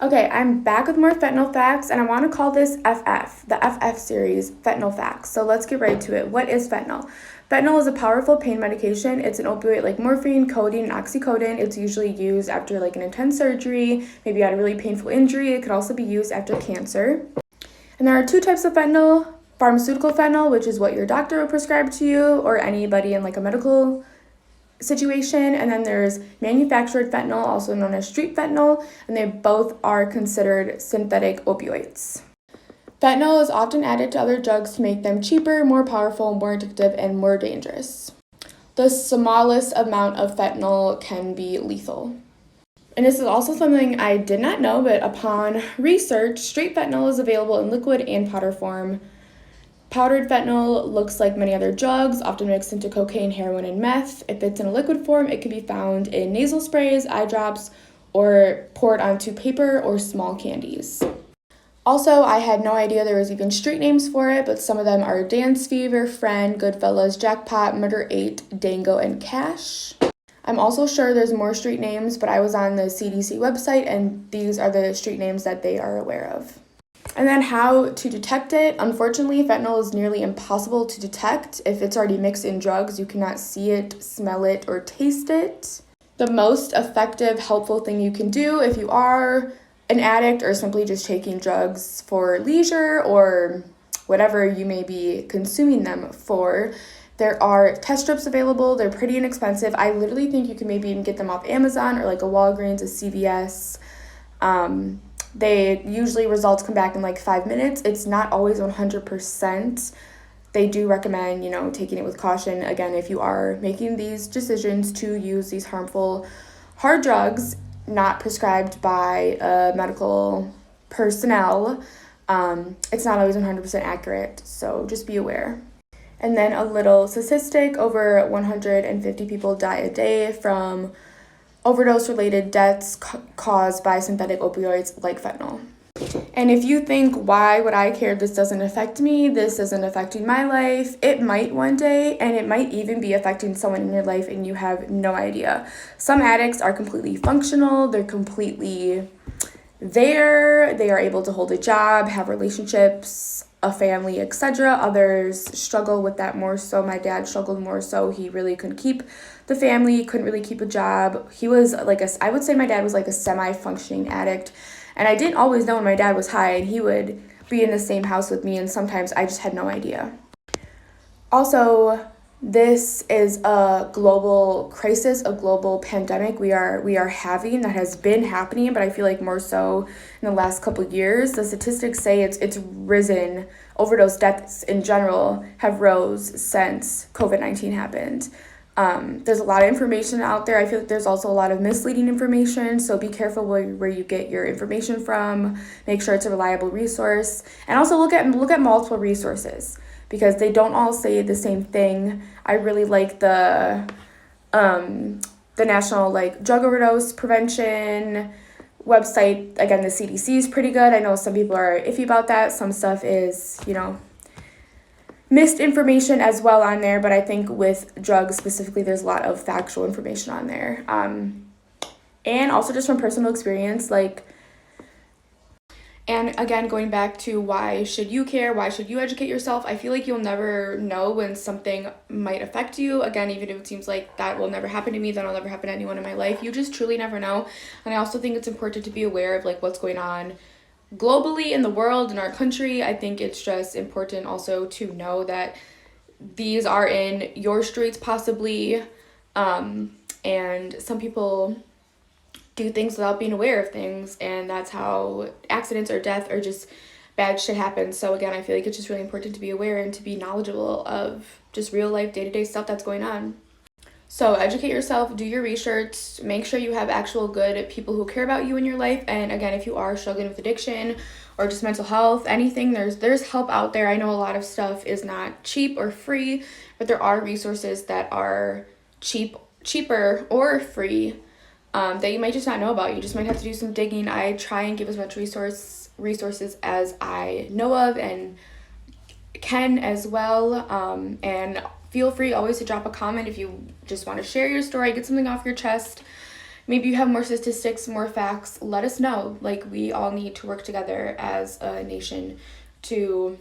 Okay, I'm back with more fentanyl facts, and I want to call this FF, the FF series, fentanyl facts. So let's get right to it. What is fentanyl? Fentanyl is a powerful pain medication. It's an opioid like morphine, codeine, and oxycodone. It's usually used after like an intense surgery, maybe had a really painful injury. It could also be used after cancer. And there are two types of fentanyl: pharmaceutical fentanyl, which is what your doctor will prescribe to you or anybody in like a medical situation, and then there's manufactured fentanyl, also known as street fentanyl, and they both are considered synthetic opioids. Fentanyl is often added to other drugs to make them cheaper, more powerful, more addictive, and more dangerous. The smallest amount of fentanyl can be lethal. And this is also something I did not know, but upon research, street fentanyl is available in liquid and powder form. Powdered fentanyl looks like many other drugs, often mixed into cocaine, heroin, and meth. If it's in a liquid form, it can be found in nasal sprays, eye drops, or poured onto paper or small candies. Also, I had no idea there was even street names for it, but some of them are Dance Fever, Friend, Goodfellas, Jackpot, Murder 8, Dango, and Cash. I'm also sure there's more street names, but I was on the CDC website, and these are the street names that they are aware of. And then how to detect it. Unfortunately, fentanyl is nearly impossible to detect. If it's already mixed in drugs, you cannot see it, smell it, or taste it. The most effective, helpful thing you can do if you are an addict or simply just taking drugs for leisure or whatever you may be consuming them for, there are test strips available. They're pretty inexpensive. I literally think you can maybe even get them off Amazon or like a Walgreens, a CVS. They usually results come back in like 5 minutes. It's not always 100%. They do recommend, taking it with caution. Again, if you are making these decisions to use these harmful hard drugs not prescribed by medical personnel, it's not always 100% accurate. So just be aware. And then a little statistic: over 150 people die a day from overdose-related deaths caused by synthetic opioids like fentanyl. And if you think, why would I care? This doesn't affect me. This isn't affecting my life. It might one day, and it might even be affecting someone in your life and you have no idea. Some addicts are completely functional. They're completely there. They are able to hold a job, have relationships, a family, etc. Others struggle with that more so. My dad struggled more so. He really couldn't keep the family, couldn't really keep a job. He was I would say my dad was like a semi-functioning addict. And I didn't always know when my dad was high, and he would be in the same house with me, and sometimes I just had no idea. Also, this is a global crisis, a global pandemic we are having, that has been happening, but I feel like more so in the last couple of years. The statistics say it's risen. Overdose deaths in general have rose since COVID-19 happened. There's a lot of information out there. I feel like there's also a lot of misleading information, so be careful where you get your information from. Make sure it's a reliable resource, and also look at multiple resources, because they don't all say the same thing. I really like the national drug overdose prevention website. Again, the CDC is pretty good. I know some people are iffy about that. Some stuff is, missed information as well on there, but I think with drugs specifically, there's a lot of factual information on there. And also just from personal experience, and again, going back to why should you care? Why should you educate yourself? I feel like you'll never know when something might affect you. Again, even if it seems like that will never happen to me, that'll never happen to anyone in my life, you just truly never know. And I also think it's important to be aware of what's going on globally in the world, in our country. I think it's just important also to know that these are in your streets possibly, and some people do things without being aware of things, and that's how accidents or death or just bad shit happens. So again, I feel like it's just really important to be aware and to be knowledgeable of just real life day-to-day stuff that's going on. So educate yourself, do your research, make sure you have actual good people who care about you in your life. And again, if you are struggling with addiction or just mental health, anything, there's help out there. I know a lot of stuff is not cheap or free, but there are resources that are cheaper or free that you might just not know about. You just might have to do some digging. I try and give as much resources as I know of and can as well. And feel free always to drop a comment if you just want to share your story, get something off your chest. maybe you have more statistics, more facts, let us know. Like, we all need to work together as a nation to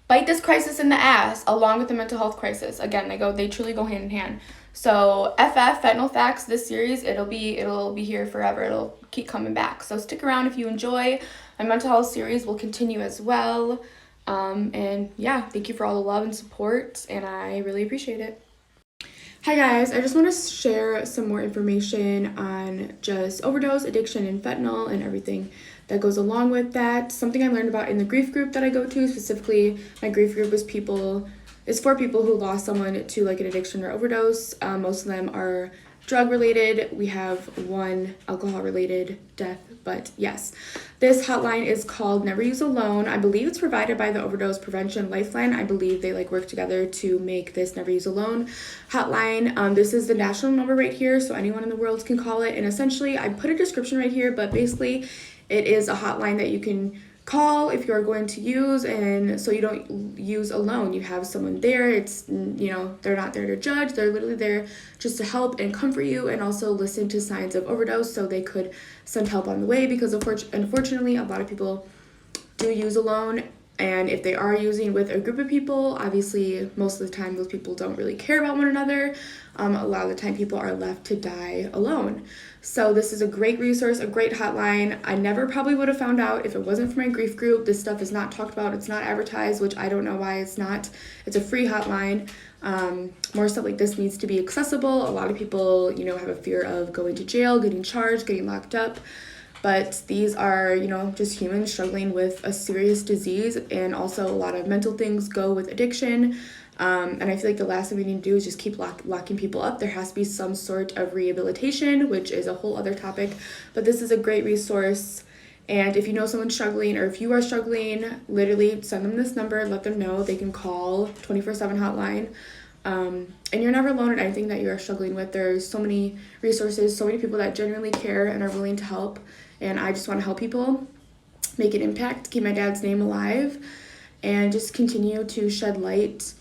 fight this crisis in the ass along with the mental health crisis. Again, they truly go hand in hand. So FF Fentanyl Facts, this series, it'll be here forever. It'll keep coming back. So stick around if you enjoy. My mental health series will continue as well. And yeah, thank you for all the love and support, and I really appreciate it. Hi guys, I just want to share some more information on just overdose, addiction, and fentanyl and everything that goes along with that. Something I learned about in the grief group that I go to, specifically my grief group is for people who lost someone to like an addiction or overdose. Most of them are drug related. We have one alcohol related death, but yes. This hotline is called Never Use Alone. I believe it's provided by the Overdose Prevention Lifeline. I believe they work together to make this Never Use Alone hotline. This is the national number right here, so anyone in the world can call it. And essentially, I put a description right here, but basically it is a hotline that you can call if you're going to use, and so you don't use alone. You have someone there. It's, they're not there to judge. They're literally there just to help and comfort you, and also listen to signs of overdose so they could send help on the way, because unfortunately a lot of people do use alone. And if they are using with a group of people, obviously most of the time those people don't really care about one another. A lot of the time people are left to die alone. So this is a great resource, a great hotline. I never probably would have found out if it wasn't for my grief group. This stuff is not talked about. It's not advertised, which I don't know why it's not. It's a free hotline. More stuff like this needs to be accessible. A lot of people, have a fear of going to jail, getting charged, getting locked up. But these are, just humans struggling with a serious disease, and also a lot of mental things go with addiction. And I feel like the last thing we need to do is just keep locking people up. There has to be some sort of rehabilitation, which is a whole other topic. But this is a great resource. And if you know someone struggling, or if you are struggling, literally send them this number, let them know. They can call 24/7 hotline. And you're never alone in anything that you are struggling with. There's so many resources, so many people that genuinely care and are willing to help. And I just want to help people, make an impact, keep my dad's name alive, and just continue to shed light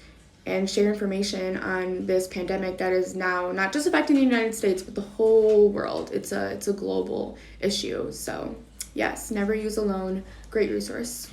and share information on this pandemic that is now not just affecting the United States, but the whole world. It's a global issue. So yes, Never Use Alone, great resource.